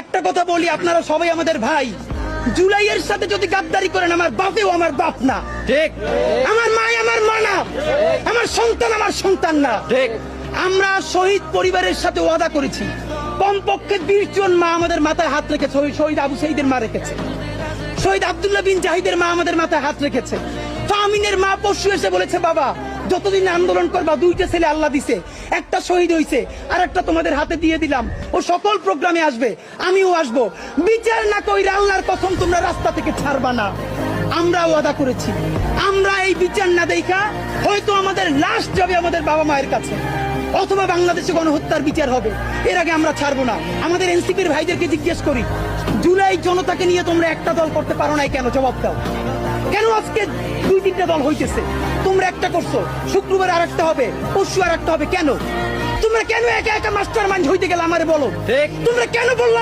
একটা কথা বলি, আপনারা সবাই আমাদের ভাই। জুলাইয়ের সাথে যদি গাদ্দারি করেন, আমার বাপেও আমার বাপ না, ঠিক। আমার মা আমার মা না, আমার সন্তান আমার সন্তান না, ঠিক। আমরা শহীদ পরিবারের সাথে ওয়াদা করেছি, কমপক্ষে 20 জন মা আমাদের মাথায় হাত রেখেছে। শহীদ আবু সাঈদের মা রেখেছে, শহীদ আব্দুল্লাহ বিন জাহিদের মা আমাদের মাথায় হাত রেখেছে। ফাহমিনের মা পরশু এসে বলেছে, বাবা যতদিন আন্দোলন করবা, 2টা ছেলে আল্লাহ দিছে, একটা শহীদ হইছে আর একটা তোমাদের হাতে দিয়ে দিলাম, ও সকল প্রোগ্রামে আসবে, আমিও আসবো। বিচার না কইরা আল্লাহর কসম তোমরা রাস্তা থেকে ছাড়বা না। আমরা ওয়াদা করেছি, আমরা এই বিচার না দেখা হয়তো আমাদের লাশ যাবে আমাদের বাবা মায়ের কাছে, অথবা বাংলাদেশে গণহত্যার বিচার হবে, এর আগে আমরা ছাড়বো না। আমাদের এনসিপির ভাইদেরকে জিজ্ঞেস করি, জুলাই জনতাকে নিয়ে তোমরা একটা দল করতে পারো নাই কেন? জবাব দাও। কেন আজকে 2-3টা দল হইতেছে? তোমরা একটা করছো, শুক্রবার আর একটা হবে, পরশু আর একটা হবে, কেন? তোমরা কেন একা একা মাস্টার মাইন্ড হইতে গেলে আমারে বলো, ঠিক। তোমরা কেন বললা